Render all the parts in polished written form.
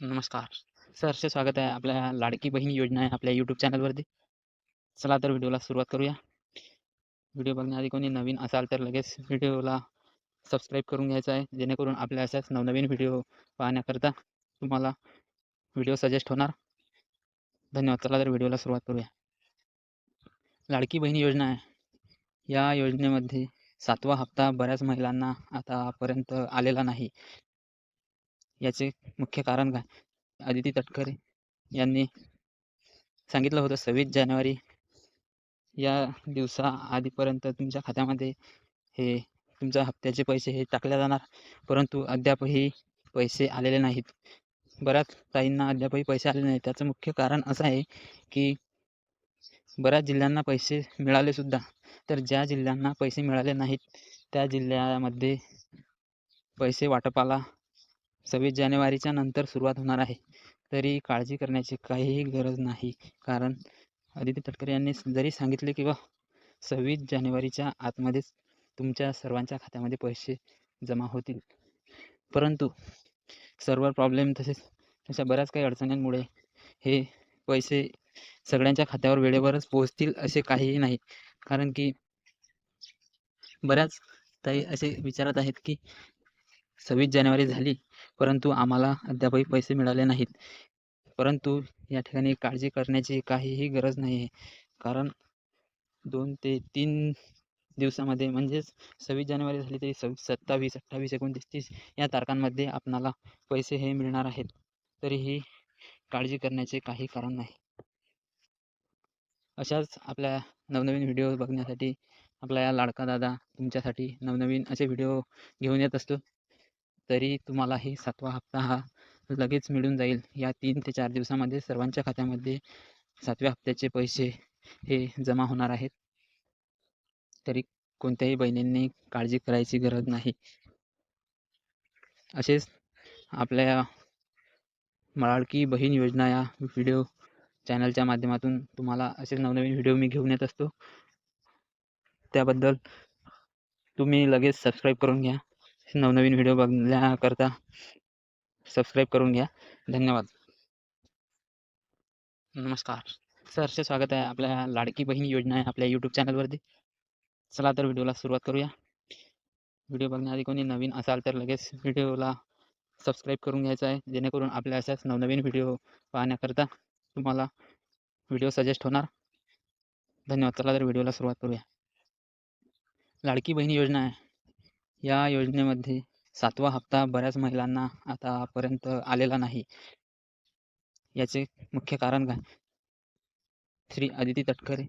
नमस्कार. सहर्ष स्वागत आहे आपल्या लाडकी बहीण योजना आहे आपल्या यूट्यूब चॅनलवरती. चला तर व्हिडिओला सुरुवात करूया. व्हिडिओ बघण्याआधी कोणी नवीन असाल तर लगेच व्हिडिओला सबस्क्राईब करून घ्यायचं आहे, जेणेकरून आपल्या अशाच नवनवीन व्हिडिओ पाहण्याकरता तुम्हाला व्हिडिओ सजेस्ट होणार. धन्यवाद. चला तर व्हिडिओला सुरुवात करूया. लाडकी बहीण योजना आहे. या योजनेमध्ये 7वा हप्ता बऱ्याच महिलांना आतापर्यंत आलेला नाही. याचे मुख्य कारण काय? अदिती तटकरे यांनी सांगितलं होतं 26 जानेवारी या दिवसा आधीपर्यंत तुमच्या खात्यामध्ये हे तुमच्या हप्त्याचे पैसे हे टाकले जाणार, परंतु अद्यापही पैसे आलेले नाहीत. बऱ्याच ताईंना अद्यापही पैसे आलेले नाहीत. त्याचं मुख्य कारण असं आहे, की बऱ्याच जिल्ह्यांना पैसे मिळालेसुद्धा. तर ज्या जिल्ह्यांना पैसे मिळाले नाहीत, त्या जिल्ह्यामध्ये पैसे वाटपाला 26 जानेवारीच्या नंतर सुरुवात होणार आहे. तरी काळजी करण्याची काहीही गरज नाही. कारण अदिती तटकरे यांनी जरी सांगितले, की 26 जानेवारीच्या आतमध्येच तुमच्या सर्वांच्या खात्यामध्ये पैसे जमा होतील. परंतु सर्व्हर प्रॉब्लेम तसेच अशा बऱ्याच काही अडचणींमुळे हे पैसे सगळ्यांच्या खात्यावर वेळेवरच पोहोचतील असे काहीही नाही. कारण की बऱ्याच ताई असे विचारत आहेत, की 26 जानेवारी झाली, परंतु आम्हाला अद्यापही पैसे मिळाले नाहीत. परंतु या ठिकाणी काळजी करण्याची काहीही गरज नाही आहे. कारण 2 ते 3 दिवसामध्ये म्हणजेच 26 जानेवारी झाली तरी 27, 28, 29, 30 या तारखांमध्ये आपणाला पैसे हे मिळणार आहेत. तरीही काळजी करण्याचे काही कारण नाही. अशाच आपल्या नवनवीन व्हिडिओ बघण्यासाठी आपला या लाडका दादा तुमच्यासाठी नवनवीन असे व्हिडिओ घेऊन येत असतो. तरी तुम्हालाही 7वा हप्ता हा लगेच मिळून जाईल. या 3 ते 4 दिवसामध्ये सर्वांच्या खात्यामध्ये 7व्या हप्त्याचे पैसे हे जमा होणार आहेत. तरी कोणत्याही बहिणींनी काळजी करायची गरज नाही. असेच आपल्या लाडकी बहीण योजना या व्हिडिओ चॅनलच्या माध्यमातून तुम्हाला असेच नवनवीन व्हिडिओ मी घेऊन येत असतो. त्याबद्दल तुम्ही लगेच सबस्क्राईब करून घ्या. नवनवीन व्हिडिओ बघण्याकरता सबस्क्राईब करून घ्या. धन्यवाद. नमस्कार. सहर्ष स्वागत आहे आपल्या लाडकी बहीण योजना आहे आपल्या यूट्यूब चॅनलवरती. चला तर व्हिडिओला सुरुवात करूया. व्हिडिओ बघण्याआधी कोणी नवीन असाल तर लगेच व्हिडिओला सबस्क्राईब करून घ्यायचं आहे, जेणेकरून आपल्या अशाच नवनवीन व्हिडिओ पाहण्याकरता तुम्हाला व्हिडिओ सजेस्ट होणार. धन्यवाद. चला तर व्हिडिओला सुरुवात करूया. लाडकी बहीण योजना आहे. या योजनेमध्ये 7वा हप्ता बऱ्याच महिलांना आतापर्यंत आलेला नाही. याचे मुख्य कारण काय? श्री अदिती तटकरे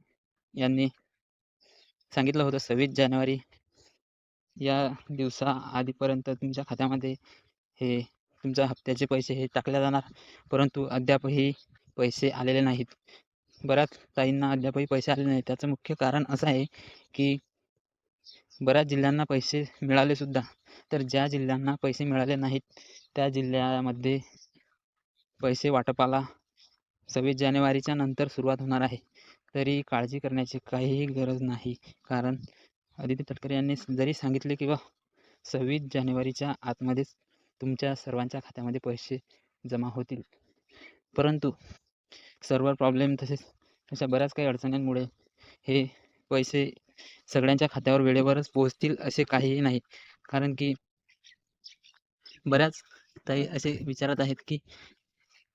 यांनी सांगितलं होतं 26 जानेवारी या दिवसा आधीपर्यंत तुमच्या खात्यामध्ये हे तुमच्या हप्त्याचे पैसे हे टाकले जाणार, परंतु अद्यापही पैसे आलेले नाहीत. बऱ्याच ताईंना अद्यापही पैसे आलेले नाहीत. त्याचं मुख्य कारण असं आहे, की बऱ्याच जिल्ह्यांना पैसे मिळालेसुद्धा. तर ज्या जिल्ह्यांना पैसे मिळाले नाहीत, त्या जिल्ह्यामध्ये पैसे वाटपाला 26 जानेवारीच्या नंतर सुरुवात होणार आहे. तरी काळजी करण्याची काहीही गरज नाही. कारण अदिती तटकरे यांनी जरी सांगितले, की 26 जानेवारीच्या आतमध्येच तुमच्या सर्वांच्या खात्यामध्ये पैसे जमा होतील. परंतु सर्व्हर प्रॉब्लेम तसेच अशा बऱ्याच काही अडचणींमुळे हे पैसे सगळ्यांच्या खात्यावर वेळेवरच पोहोचतील असे काहीही नाही. कारण की बऱ्याच ताई असे विचारत आहेत, की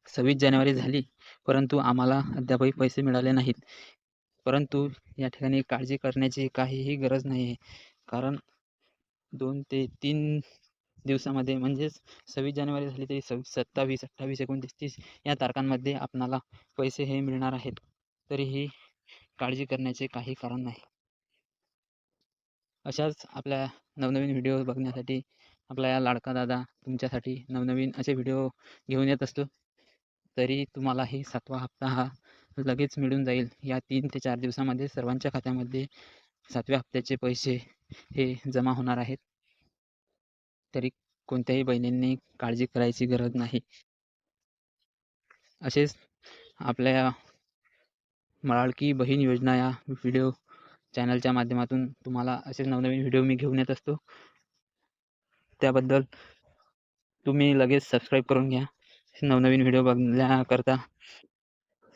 26 जानेवारी झाली, परंतु आम्हाला अद्यापही पैसे मिळाले नाहीत. परंतु या ठिकाणी काळजी करण्याची काहीही गरज नाही आहे. कारण 2 ते 3 दिवसामध्ये म्हणजेच 26 जानेवारी झाली तरी 27, 28, 29, 30 या तारखांमध्ये आपणाला पैसे हे मिळणार आहेत. तरीही काळजी करण्याचे काही कारण नाही. अशाच आपल्या नवनवीन व्हिडिओ बघण्यासाठी आपला या लाडका दादा तुमच्यासाठी नवनवीन असे व्हिडिओ घेऊन येत असतो. तरी तुम्हालाही 7वा हप्ता हा लगेच मिळून जाईल. या 3 ते 4 दिवसामध्ये सर्वांच्या खात्यामध्ये 7व्या हप्त्याचे पैसे हे जमा होणार आहेत. तरी कोणत्याही बहिणींनी काळजी करायची गरज नाही. असेच आपल्या लाडकी बहीण योजना या व्हिडिओ चॅनलच्या माध्यमातून तुम्हाला असेच नवनवीन व्हिडिओ मी घेऊन येत असतो. त्याबद्दल तुम्ही लगेच सबस्क्राईब करून घ्या. नवनवीन व्हिडिओ बघण्याकरता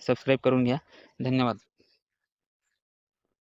सबस्क्राईब करून घ्या. धन्यवाद.